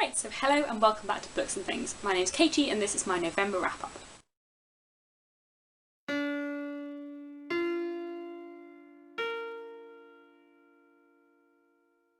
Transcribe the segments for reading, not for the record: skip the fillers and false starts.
Right, so hello and welcome back to Books and Things. My name's Katie and this is my November wrap-up.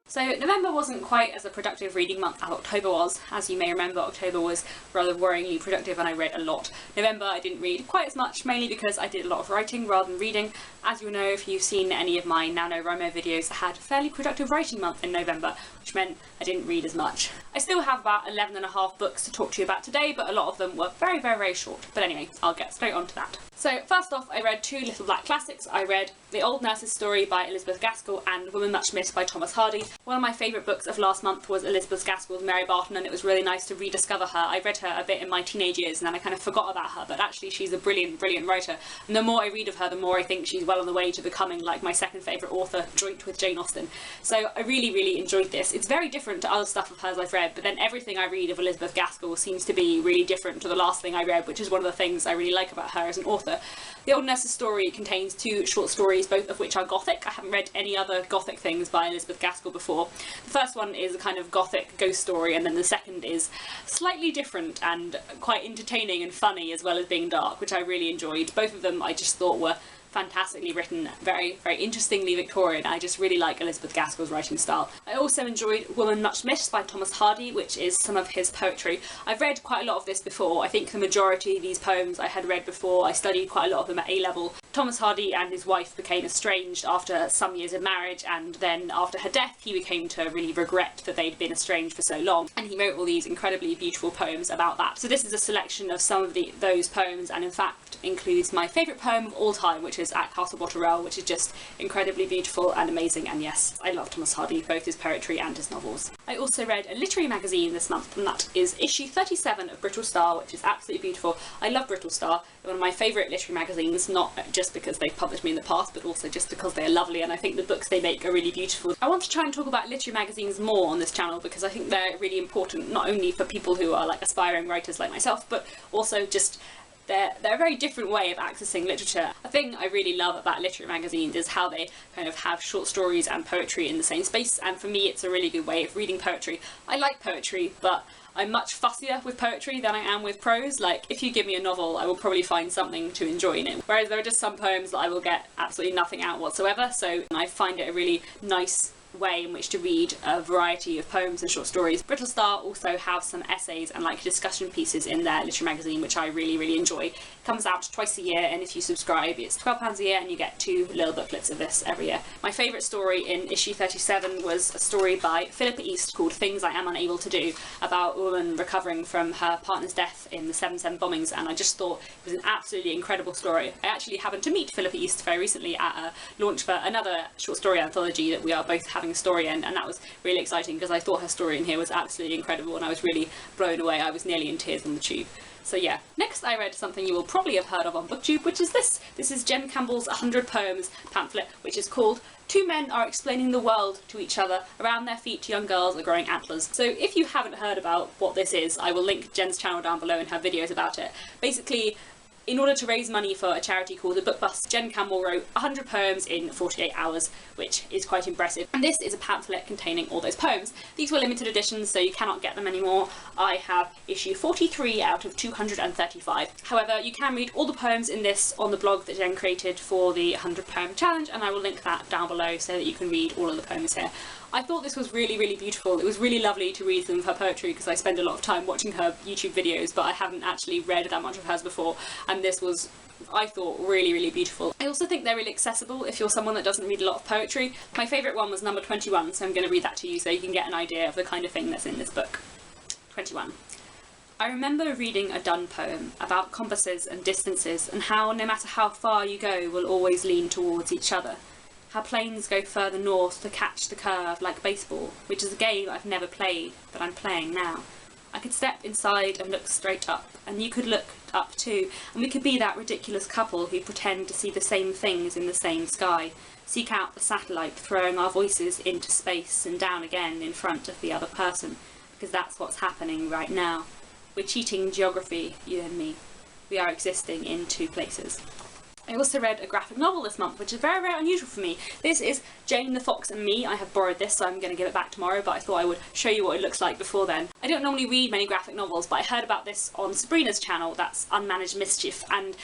So November wasn't quite as a productive reading month as October was. As you may remember, October was rather worryingly productive and I read a lot. November I didn't read quite as much, mainly because I did a lot of writing rather than reading. As you'll know if you've seen any of my NaNoWriMo videos, I had a fairly productive writing month in November, which meant I didn't read as much. I still have about 11 and a half books to talk to you about today, but a lot of them were very short. But anyway, I'll get straight on to that. So first off, I read two little black classics. I read The Old Nurse's Story by Elizabeth Gaskell and Woman Much Missed by Thomas Hardy. One of my favourite books of last month was Elizabeth Gaskell's Mary Barton, and it was really nice to rediscover her. I read her a bit in my teenage years and then I kind of forgot about her, but actually she's a brilliant writer. And the more I read of her, the more I think she's well on the way to becoming like my second favourite author, joint with Jane Austen. So I really enjoyed this. It's very different to other stuff of hers I've read, but then everything I read of Elizabeth Gaskell seems to be really different to the last thing I read, which is one of the things I really like about her as an author. The Old Nurse's Story contains two short stories, both of which are gothic. I haven't read any other gothic things by Elizabeth Gaskell before. The first one is a kind of gothic ghost story, and then the second is slightly different and quite entertaining and funny as well as being dark, which I really enjoyed. Both of them I just thought were fantastically written, very interestingly Victorian. I just really like Elizabeth Gaskell's writing style. I also enjoyed Woman Much Missed by Thomas Hardy, which is some of his poetry. I've read quite a lot of this before. I think the majority of these poems I had read before. I studied quite a lot of them at A-level. Thomas Hardy and his wife became estranged after some years of marriage, and then after her death he became to really regret that they'd been estranged for so long, and he wrote all these incredibly beautiful poems about that. So this is a selection of some of those poems, and in fact includes my favourite poem of all time, which is At Castle Botterell, which is just incredibly beautiful and amazing, and yes, I love Thomas Hardy, both his poetry and his novels. I also read a literary magazine this month, and that is issue 37 of Brittle Star, which is absolutely beautiful. I love Brittle Star, they're one of my favourite literary magazines, not just because they've published me in the past, but also just because they're lovely, and I think the books they make are really beautiful. I want to try and talk about literary magazines more on this channel because I think they're really important, not only for people who are like aspiring writers like myself, but also just they're a very different way of accessing literature. A thing I really love about literary magazines is how they kind of have short stories and poetry in the same space, and for me it's a really good way of reading poetry. I like poetry, but I'm much fussier with poetry than I am with prose. Like, if you give me a novel, I will probably find something to enjoy in it. Whereas there are just some poems that I will get absolutely nothing out whatsoever, so I find it a really nice way in which to read a variety of poems and short stories. Brittle Star also have some essays and like discussion pieces in their literary magazine, which I really enjoy. It comes out twice a year, and if you subscribe it's £12 a year and you get 2 little booklets of this every year. My favourite story in issue 37 was a story by Philippa East called Things I Am Unable to Do, about a woman recovering from her partner's death in the 7/7 bombings, and I just thought it was an absolutely incredible story. I actually happened to meet Philippa East very recently at a launch for another short story anthology that we are both having a story in, and that was really exciting because I thought her story in here was absolutely incredible and I was really blown away. I was nearly in tears on the tube. So yeah. Next I read something you will probably have heard of on BookTube, which is this. This is Jen Campbell's 100 Poems pamphlet, which is called Two Men Are Explaining the World to Each Other. Around Their Feet Young Girls Are Growing Antlers. So if you haven't heard about what this is, I will link Jen's channel down below and her videos about it. Basically, in order to raise money for a charity called the Book Bus, Jen Campbell wrote 100 poems in 48 hours, which is quite impressive. And this is a pamphlet containing all those poems. These were limited editions, so you cannot get them anymore. I have issue 43 out of 235. However, you can read all the poems in this on the blog that Jen created for the 100 Poem Challenge, and I will link that down below so that you can read all of the poems here. I thought this was really beautiful. It was really lovely to read some of her poetry because I spend a lot of time watching her YouTube videos, but I haven't actually read that much of hers before, and this was, I thought, really beautiful. I also think they're really accessible if you're someone that doesn't read a lot of poetry. My favourite one was number 21, so I'm going to read that to you so you can get an idea of the kind of thing that's in this book. 21. I remember reading a Donne poem about compasses and distances, and how no matter how far you go will always lean towards each other. How planes go further north to catch the curve like baseball, which is a game I've never played, but I'm playing now. I could step inside and look straight up, and you could look up too, and we could be that ridiculous couple who pretend to see the same things in the same sky, seek out the satellite, throwing our voices into space and down again in front of the other person, because that's what's happening right now. We're cheating geography, you and me. We are existing in two places. I also read a graphic novel this month, which is very, very unusual for me. This is Jane the Fox and Me. I have borrowed this, so I'm going to give it back tomorrow, but I thought I would show you what it looks like before then. I don't normally read many graphic novels, but I heard about this on Sabrina's channel, that's Unmanaged Mischief, and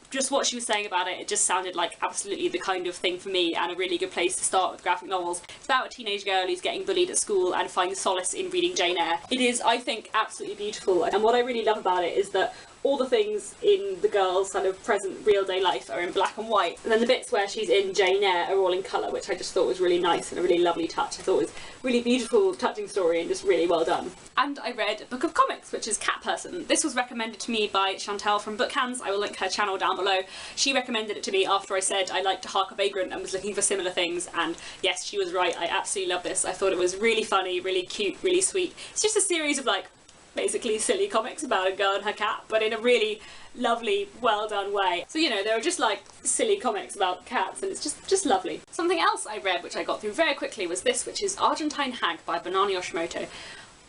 just what she was saying about it, it just sounded like absolutely the kind of thing for me and a really good place to start with graphic novels. It's about a teenage girl who's getting bullied at school and finds solace in reading Jane Eyre. It is, I think, absolutely beautiful, and what I really love about it is that all the things in the girl's kind of present real day life are in black and white, and then the bits where she's in Jane Eyre are all in colour, which I just thought was really nice and a really lovely touch. I thought it was a really beautiful, touching story and just really well done. And I read a book of comics, which is Cat Person. This was recommended to me by Chantel from Bookhands. I will link her channel down below. She recommended it to me after I said I liked To Hark a Vagrant and was looking for similar things, and yes, she was right. I absolutely love this. I thought it was really funny, really cute, really sweet. It's just a series of like basically silly comics about a girl and her cat, but in a really lovely, well done way. So, you know, there are just like silly comics about cats and it's just lovely. Something else I read, which I got through very quickly, was this, which is Argentine Hag by Banani Yoshimoto.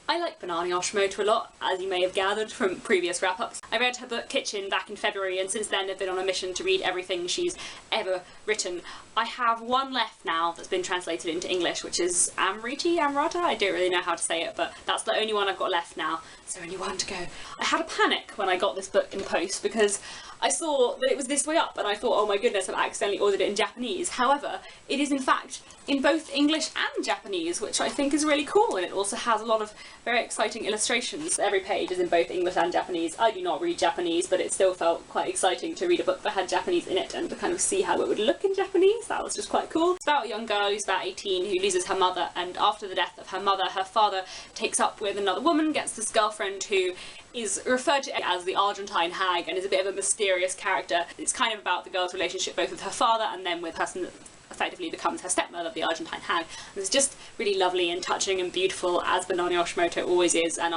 I like Banani Yoshimoto a lot, as you may have gathered from previous wrap-ups. I read her book Kitchen back in February, and since then I've been on a mission to read everything she's ever written. I have one left now that's been translated into English, which is Amrata? I don't really know how to say it, but that's the only one I've got left now. Is there only one to go? I had a panic when I got this book in the post because I saw that it was this way up and I thought, oh my goodness, I've accidentally ordered it in Japanese. However, it is in fact in both English and Japanese, which I think is really cool, and it also has a lot of very exciting illustrations. Every page is in both English and Japanese. I do not read Japanese, but it still felt quite exciting to read a book that had Japanese in it and to kind of see how it would look in Japanese. That was just quite cool. It's about a young girl who's about 18 who loses her mother, and after the death of her mother, her father takes up with another woman, gets this girlfriend who is referred to as the Argentine Hag and is a bit of a mysterious character. It's kind of about the girl's relationship both with her father and then with the person that effectively becomes her stepmother, the Argentine Hag. And it's just really lovely and touching and beautiful, as Banani Yoshimoto always is, and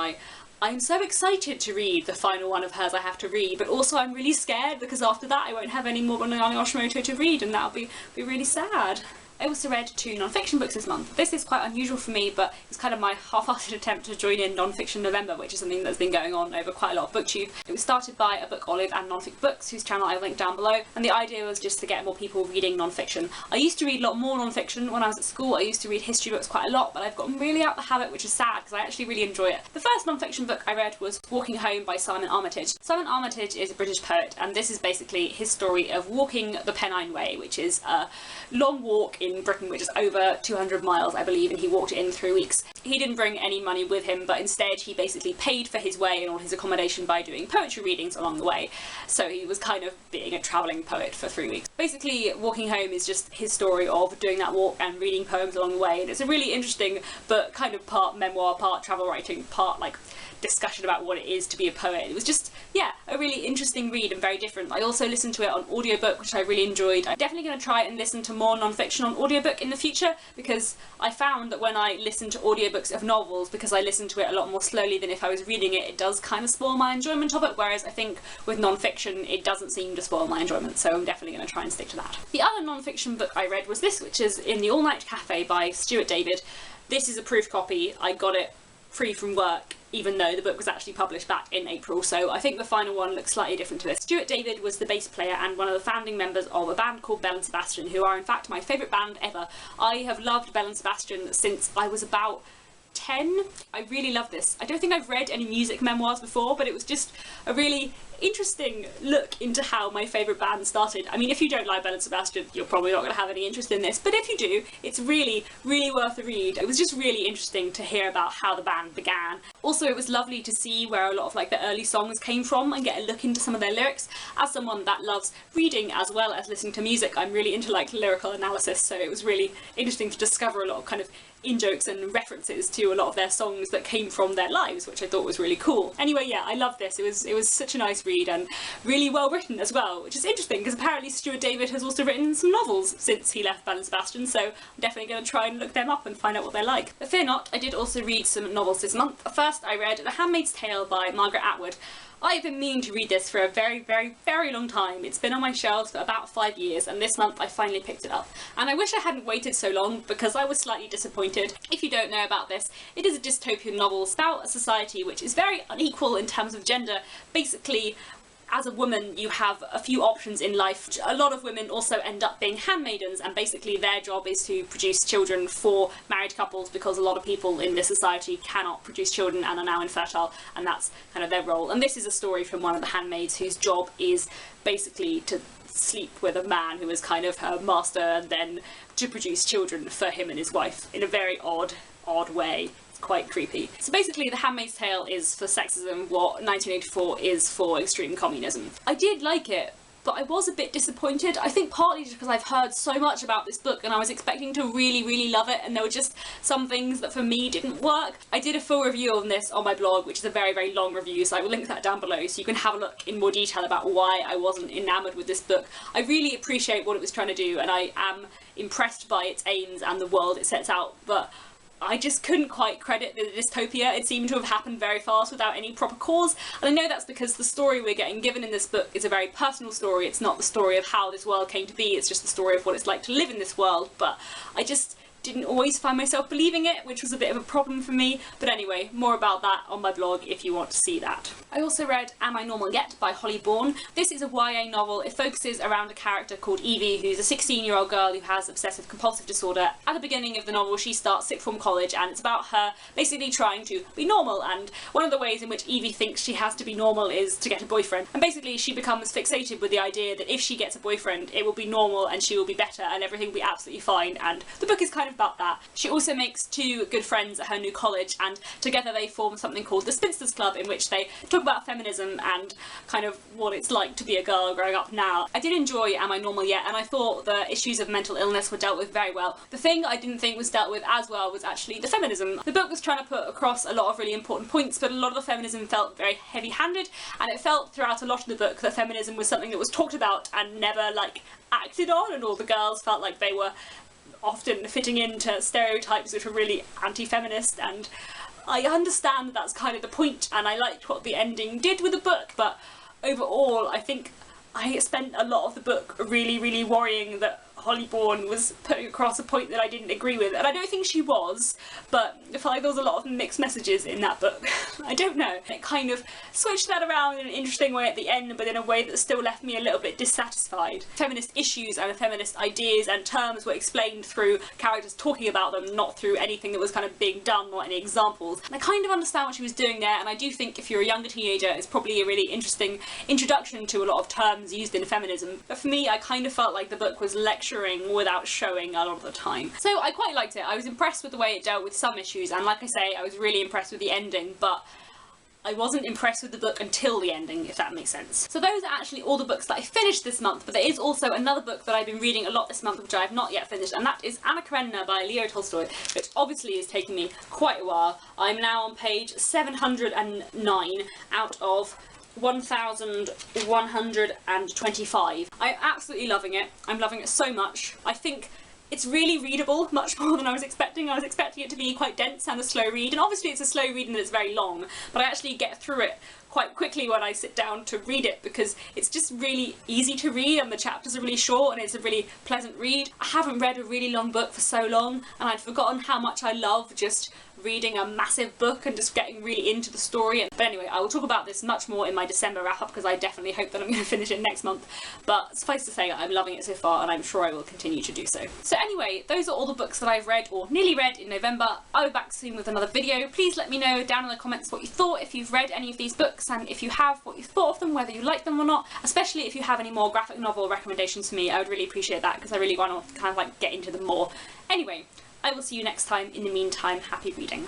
I'm so excited to read the final one of hers I have to read, but also I'm really scared because after that I won't have any more Banani Yoshimoto to read, and that'll be really sad. I also read 2 non-fiction books this month. This is quite unusual for me, but it's kind of my half-hearted attempt to join in Non-Fiction November, which is something that's been going on over quite a lot of Booktube. It was started by a book Olive and Non-Fic Books, whose channel I linked down below, and the idea was just to get more people reading non-fiction. I used to read a lot more non-fiction when I was at school. I used to read history books quite a lot, but I've gotten really out of the habit, which is sad because I actually really enjoy it. The first non-fiction book I read was Walking Home by Simon Armitage. Simon Armitage is a British poet, and this is basically his story of walking the Pennine Way, which is a long walk in Britain, which is over 200 miles, I believe, and he walked it in 3 weeks. He didn't bring any money with him, but instead he basically paid for his way and all his accommodation by doing poetry readings along the way. So he was kind of being a travelling poet for 3 weeks. Basically, Walking Home is just his story of doing that walk and reading poems along the way, and it's a really interesting but kind of part memoir, part travel writing, part like discussion about what it is to be a poet. It was just, yeah, a really interesting read and very different. I also listened to it on audiobook, which I really enjoyed. I'm definitely going to try and listen to more non-fiction on audiobook in the future, because I found that when I listen to audiobooks of novels, because I listen to it a lot more slowly than if I was reading it, it does kind of spoil my enjoyment of it, whereas I think with non-fiction it doesn't seem to spoil my enjoyment, so I'm definitely going to try and stick to that. The other non-fiction book I read was this, which is In the All-Night Cafe by Stuart David. This is a proof copy. I got it free from work, even though the book was actually published back in April, so I think the final one looks slightly different to this. Stuart David was the bass player and one of the founding members of a band called Belle and Sebastian, who are in fact my favourite band ever. I have loved Belle and Sebastian since I was about 10. I really love this. I don't think I've read any music memoirs before, but it was just a really interesting look into how my favourite band started. I mean, if you don't like Belle and Sebastian, you're probably not going to have any interest in this, but if you do, it's really, really worth a read. It was just really interesting to hear about how the band began. Also, it was lovely to see where a lot of like the early songs came from and get a look into some of their lyrics. As someone that loves reading as well as listening to music, I'm really into like lyrical analysis, so it was really interesting to discover a lot of kind of in-jokes and references to a lot of their songs that came from their lives, which I thought was really cool. Anyway, yeah, I loved this. It was such a nice read and really well written as well, which is interesting because apparently Stuart David has also written some novels since he left Belle and Sebastian, so I'm definitely going to try and look them up and find out what they're like. But fear not, I did also read some novels this month. First, I read The Handmaid's Tale by Margaret Atwood. I've been meaning to read this for a very, very, very long time. It's been on my shelves for about 5 years, and this month I finally picked it up. And I wish I hadn't waited so long because I was slightly disappointed. If you don't know about this, it is a dystopian novel about a society which is very unequal in terms of gender. Basically, as a woman you have a few options in life. A lot of women also end up being handmaidens, and basically their job is to produce children for married couples, because a lot of people in this society cannot produce children and are now infertile, and that's kind of their role. And this is a story from one of the handmaids whose job is basically to sleep with a man who is kind of her master, and then to produce children for him and his wife in a very odd way. It's quite creepy. So basically The Handmaid's Tale is for sexism what 1984 is for extreme communism. I did like it, but I was a bit disappointed. I think partly just because I've heard so much about this book and I was expecting to really love it, and there were just some things that for me didn't work. I did a full review on this on my blog, which is a very long review, so I will link that down below so you can have a look in more detail about why I wasn't enamoured with this book. I really appreciate what it was trying to do, and I am impressed by its aims and the world it sets out, but I just couldn't quite credit the dystopia. It seemed to have happened very fast without any proper cause, and I know that's because the story we're getting given in this book is a very personal story. It's not the story of how this world came to be, it's just the story of what it's like to live in this world, but I just didn't always find myself believing it, which was a bit of a problem for me. But anyway, more about that on my blog if you want to see that. I also read Am I Normal Yet by Holly Bourne. This is a YA novel. It focuses around a character called Evie, who's a 16-year-old girl who has obsessive compulsive disorder. At the beginning of the novel she starts sixth form college, and it's about her basically trying to be normal, and one of the ways in which Evie thinks she has to be normal is to get a boyfriend. And basically she becomes fixated with the idea that if she gets a boyfriend it will be normal and she will be better and everything will be absolutely fine, and the book is kind of about that. She also makes two good friends at her new college, and together they form something called the Spinsters Club, in which they talk about feminism and kind of what it's like to be a girl growing up now. I did enjoy Am I Normal Yet, and I thought the issues of mental illness were dealt with very well. The thing I didn't think was dealt with as well was actually the feminism. The book was trying to put across a lot of really important points, but a lot of the feminism felt very heavy-handed, and it felt throughout a lot of the book that feminism was something that was talked about and never like acted on, and all the girls felt like they were often fitting into stereotypes which were really anti-feminist, and I understand that that's kind of the point, and I liked what the ending did with the book, but overall I think I spent a lot of the book really worrying that Holly Bourne was putting across a point that I didn't agree with, and I don't think she was, but I feel like there was a lot of mixed messages in that book. I don't know. It kind of switched that around in an interesting way at the end, but in a way that still left me a little bit dissatisfied. Feminist issues and feminist ideas and terms were explained through characters talking about them, not through anything that was kind of being done or any examples. And I kind of understand what she was doing there, and I do think if you're a younger teenager it's probably a really interesting introduction to a lot of terms used in feminism. But for me I kind of felt like the book was lecturing without showing a lot of the time. So I quite liked it. I was impressed with the way it dealt with some issues, and like I say, I was really impressed with the ending, but I wasn't impressed with the book until the ending, if that makes sense. So those are actually all the books that I finished this month, but there is also another book that I've been reading a lot this month which I have not yet finished, and that is Anna Karenina by Leo Tolstoy, which obviously is taking me quite a while. I'm now on page 709 out of 1125. I'm absolutely loving it. I'm loving it so much. I think it's really readable, much more than I was expecting. I was expecting it to be quite dense and a slow read, and obviously it's a slow read and it's very long, but I actually get through it quite quickly when I sit down to read it because it's just really easy to read and the chapters are really short and it's a really pleasant read. I haven't read a really long book for so long, and I'd forgotten how much I love just reading a massive book and just getting really into the story. But anyway, I will talk about this much more in my December wrap-up because I definitely hope that I'm going to finish it next month. But suffice to say, I'm loving it so far and I'm sure I will continue to do so. So anyway, those are all the books that I've read or nearly read in November. I'll be back soon with another video. Please let me know down in the comments what you thought, if you've read any of these books, and if you have, what you thought of them, whether you like them or not. Especially if you have any more graphic novel recommendations for me, I would really appreciate that because I really want to kind of like get into them more. Anyway, I will see you next time. In the meantime, happy reading.